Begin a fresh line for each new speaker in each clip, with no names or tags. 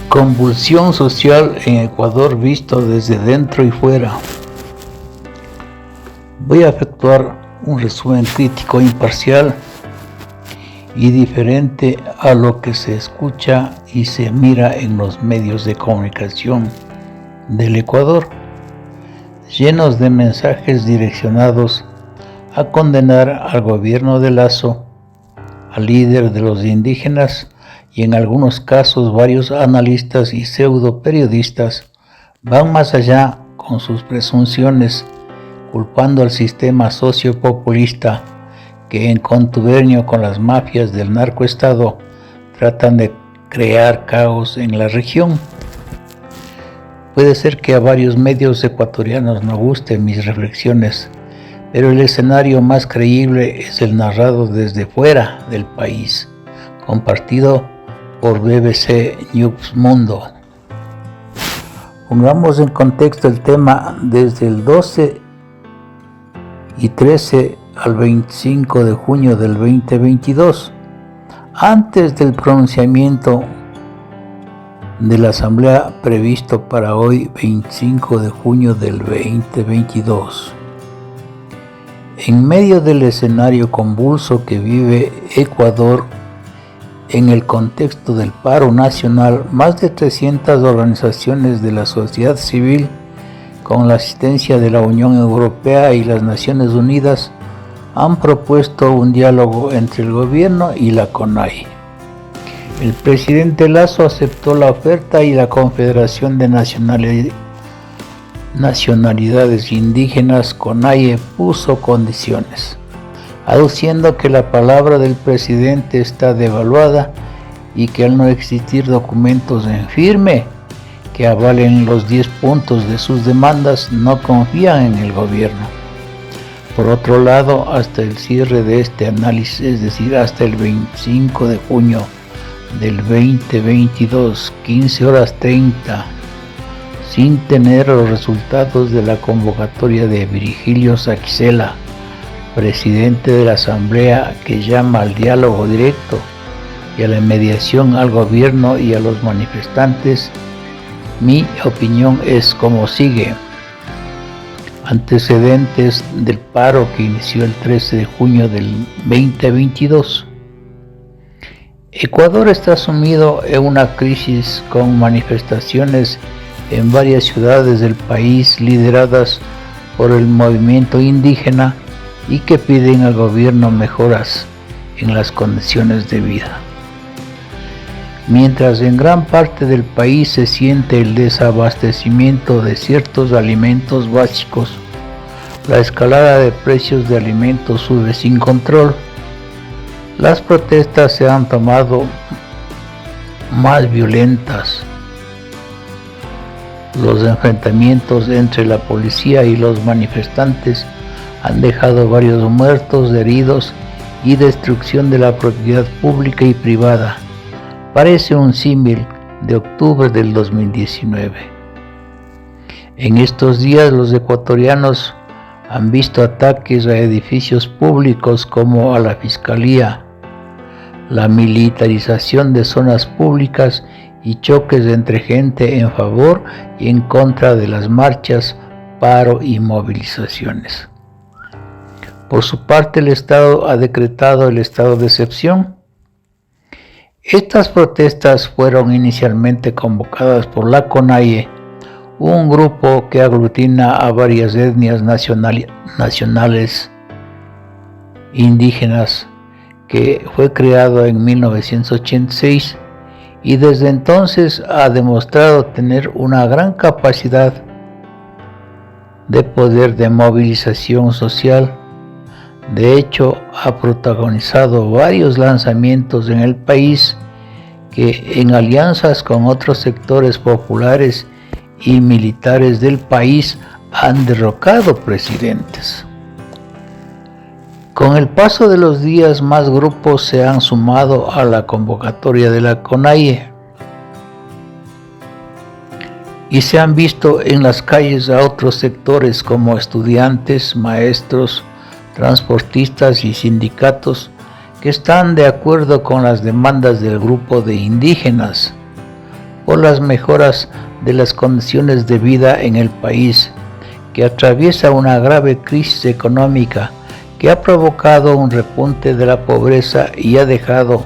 Convulsión social en Ecuador visto desde dentro y fuera. Voy a efectuar un resumen crítico, imparcial y diferente a lo que se escucha y se mira en los medios de comunicación del Ecuador, llenos de mensajes direccionados a condenar al gobierno de Lasso, al líder de los indígenas, y en algunos casos varios analistas y pseudo periodistas van más allá con sus presunciones, culpando al sistema sociopopulista que en contubernio con las mafias del narcoestado tratan de crear caos en la región. Puede ser que a varios medios ecuatorianos no gusten mis reflexiones, pero el escenario más creíble es el narrado desde fuera del país, compartido por BBC News Mundo. Pongamos en contexto el tema desde el 12 y 13 al 25 de junio del 2022, antes del pronunciamiento de la Asamblea previsto para hoy 25 de junio del 2022. En medio del escenario convulso que vive Ecuador, en el contexto del paro nacional, más de 300 organizaciones de la sociedad civil, con la asistencia de la Unión Europea y las Naciones Unidas, han propuesto un diálogo entre el gobierno y la CONAIE. El presidente Lasso aceptó la oferta y la Confederación de Nacionalidades Indígenas, CONAIE, puso condiciones, aduciendo que la palabra del presidente está devaluada y que al no existir documentos en firme que avalen los 10 puntos de sus demandas, no confían en el gobierno. Por otro lado, hasta el cierre de este análisis, es decir, hasta el 25 de junio del 2022, 15:30, sin tener los resultados de la convocatoria de Virgilio Saquicela, presidente de la Asamblea, que llama al diálogo directo y a la mediación al gobierno y a los manifestantes, mi opinión es como sigue. Antecedentes del paro que inició el 13 de junio del 2022. Ecuador está sumido en una crisis con manifestaciones en varias ciudades del país lideradas por el movimiento indígena y que piden al gobierno mejoras en las condiciones de vida. Mientras en gran parte del país se siente el desabastecimiento de ciertos alimentos básicos, la escalada de precios de alimentos sube sin control. Las protestas se han tomado más violentas. Los enfrentamientos entre la policía y los manifestantes han dejado varios muertos, heridos y destrucción de la propiedad pública y privada. Parece un símil de octubre del 2019. En estos días los ecuatorianos han visto ataques a edificios públicos como a la Fiscalía, la militarización de zonas públicas y choques entre gente en favor y en contra de las marchas, paro y movilizaciones. Por su parte, el Estado ha decretado el estado de excepción. Estas protestas fueron inicialmente convocadas por la CONAIE, un grupo que aglutina a varias etnias nacionales indígenas, que fue creado en 1986 y desde entonces ha demostrado tener una gran capacidad de poder de movilización social. De hecho, ha protagonizado varios lanzamientos en el país que, en alianzas con otros sectores populares y militares del país, han derrocado presidentes. Con el paso de los días, más grupos se han sumado a la convocatoria de la CONAIE y se han visto en las calles a otros sectores como estudiantes, maestros, transportistas y sindicatos que están de acuerdo con las demandas del grupo de indígenas. por las mejoras de las condiciones de vida en el país, que atraviesa una grave crisis económica que ha provocado un repunte de la pobreza y ha dejado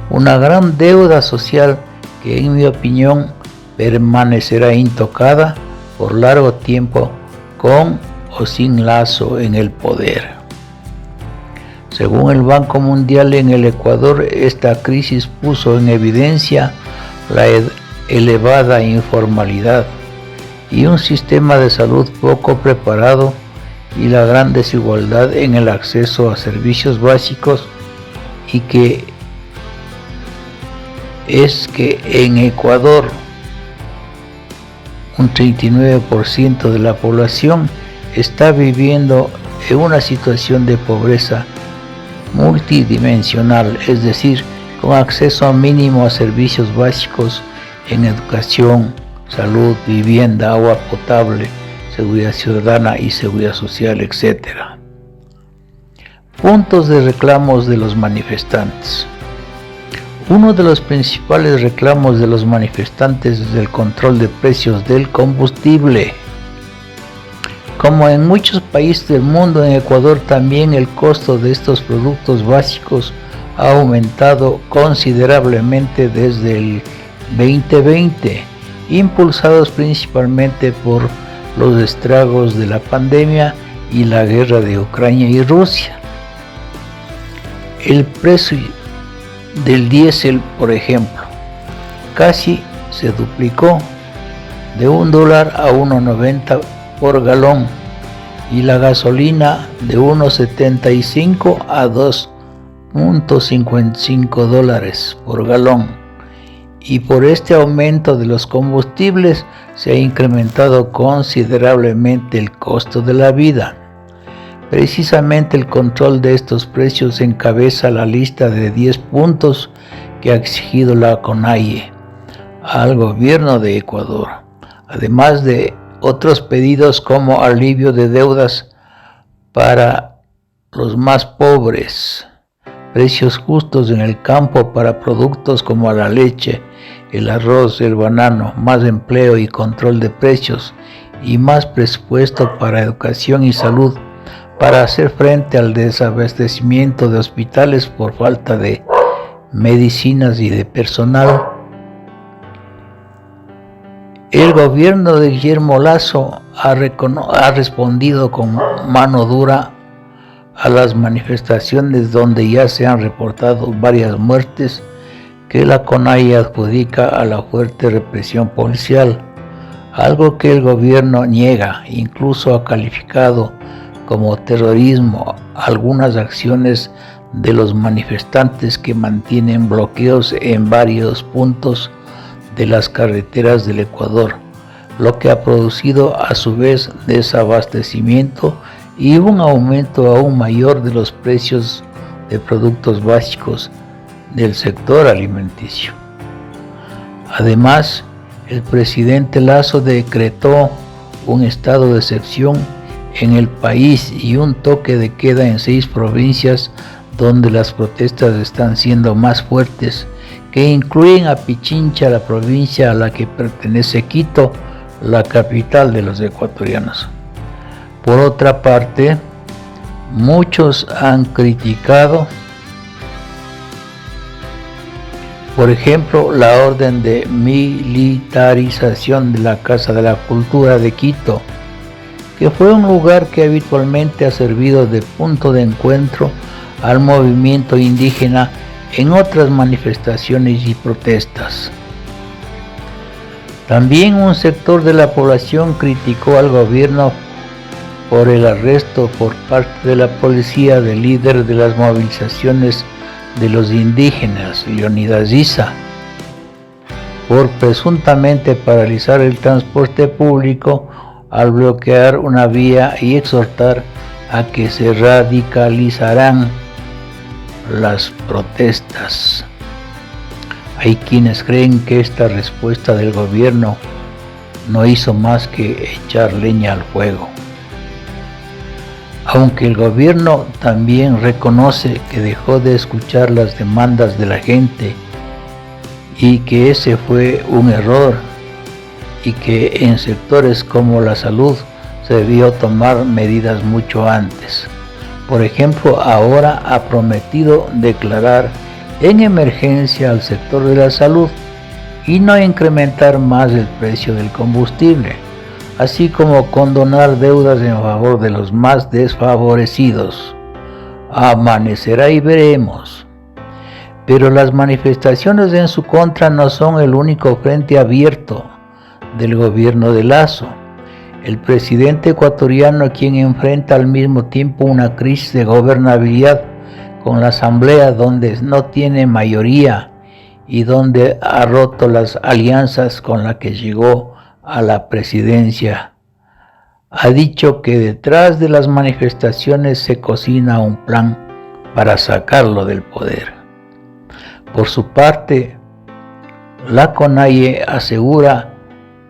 una gran deuda social que, en mi opinión, permanecerá intocada por largo tiempo con o sin Lazo en el poder. Según el Banco Mundial, en el Ecuador esta crisis puso en evidencia la elevada informalidad y un sistema de salud poco preparado y la gran desigualdad en el acceso a servicios básicos, y que en Ecuador un 39% de la población está viviendo en una situación de pobreza multidimensional, es decir, con acceso mínimo a servicios básicos en educación, salud, vivienda, agua potable, seguridad ciudadana y seguridad social, etc. Puntos de reclamos de los manifestantes. Uno de los principales reclamos de los manifestantes es el control de precios del combustible. Como en muchos países del mundo, en Ecuador también el costo de estos productos básicos ha aumentado considerablemente desde el 2020, impulsados principalmente por los estragos de la pandemia y la guerra de Ucrania y Rusia. El precio del diésel, por ejemplo, casi se duplicó de $1 a 1.90 por galón, y la gasolina de 1.75 a 2.55 dólares por galón. Y por este aumento de los combustibles se ha incrementado considerablemente el costo de la vida. Precisamente el control de estos precios encabeza la lista de 10 puntos que ha exigido la CONAIE al gobierno de Ecuador, además de otros pedidos como alivio de deudas para los más pobres, precios justos en el campo para productos como la leche, el arroz, el banano, más empleo y control de precios, y más presupuesto para educación y salud para hacer frente al desabastecimiento de hospitales por falta de medicinas y de personal. El gobierno de Guillermo Lazo ha respondido con mano dura a las manifestaciones, donde ya se han reportado varias muertes que la CONAIE adjudica a la fuerte represión policial, algo que el gobierno niega. Incluso ha calificado como terrorismo algunas acciones de los manifestantes que mantienen bloqueos en varios puntos de las carreteras del Ecuador, lo que ha producido a su vez desabastecimiento y un aumento aún mayor de los precios de productos básicos del sector alimenticio. Además, el presidente Lazo decretó un estado de excepción en el país y un toque de queda en 6 provincias donde las protestas están siendo más fuertes, que incluyen a Pichincha, la provincia a la que pertenece Quito, la capital de los ecuatorianos. Por otra parte, muchos han criticado, por ejemplo, la orden de militarización de la Casa de la Cultura de Quito, que fue un lugar que habitualmente ha servido de punto de encuentro al movimiento indígena en otras manifestaciones y protestas. También un sector de la población criticó al gobierno por el arresto por parte de la policía del líder de las movilizaciones de los indígenas, Leonidas Issa, por presuntamente paralizar el transporte público al bloquear una vía y exhortar a que se radicalizarán las protestas. Hay quienes creen que esta respuesta del gobierno no hizo más que echar leña al fuego. Aunque el gobierno también reconoce que dejó de escuchar las demandas de la gente y que ese fue un error y que en sectores como la salud se debió tomar medidas mucho antes. Por ejemplo, ahora ha prometido declarar en emergencia al sector de la salud y no incrementar más el precio del combustible, así como condonar deudas en favor de los más desfavorecidos. Amanecerá y veremos. Pero las manifestaciones en su contra no son el único frente abierto del gobierno de Lasso. El presidente ecuatoriano, quien enfrenta al mismo tiempo una crisis de gobernabilidad con la asamblea donde no tiene mayoría y donde ha roto las alianzas con las que llegó a la presidencia, ha dicho que detrás de las manifestaciones se cocina un plan para sacarlo del poder. Por su parte, la CONAIE asegura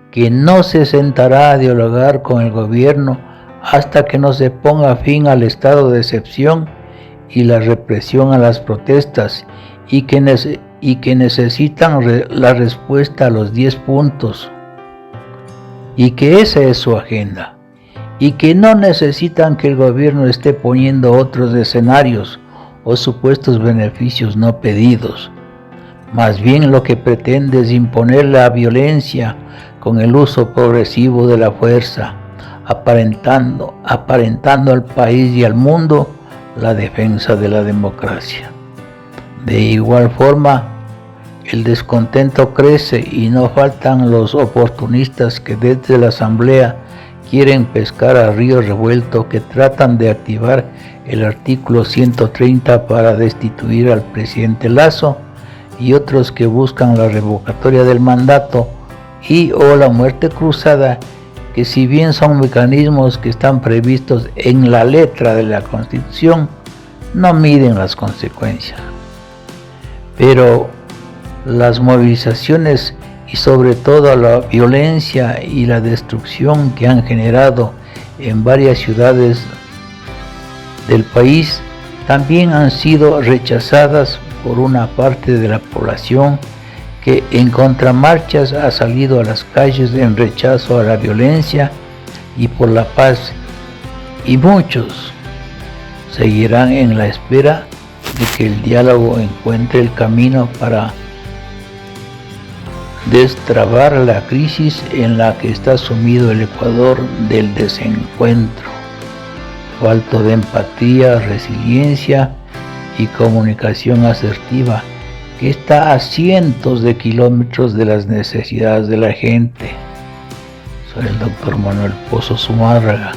que no se sentará a dialogar con el gobierno hasta que no se ponga fin al estado de excepción y la represión a las protestas y que necesitan la respuesta a los 10 puntos y que esa es su agenda y que no necesitan que el gobierno esté poniendo otros escenarios o supuestos beneficios no pedidos. Más bien lo que pretende es imponer la violencia con el uso progresivo de la fuerza, aparentando al país y al mundo la defensa de la democracia. De igual forma, el descontento crece y no faltan los oportunistas que desde la asamblea quieren pescar a río revuelto, que tratan de activar el artículo 130 para destituir al presidente Lasso, y otros que buscan la revocatoria del mandato y o la muerte cruzada, que si bien son mecanismos que están previstos en la letra de la Constitución, no miden las consecuencias. Pero las movilizaciones y sobre todo la violencia y la destrucción que han generado en varias ciudades del país también han sido rechazadas por una parte de la población que en contramarchas ha salido a las calles en rechazo a la violencia y por la paz, y muchos seguirán en la espera de que el diálogo encuentre el camino para destrabar la crisis en la que está sumido el Ecuador del desencuentro, falto de empatía, resiliencia y comunicación asertiva, que está a cientos de kilómetros de las necesidades de la gente. Soy el doctor Manuel Pozo Zumárraga.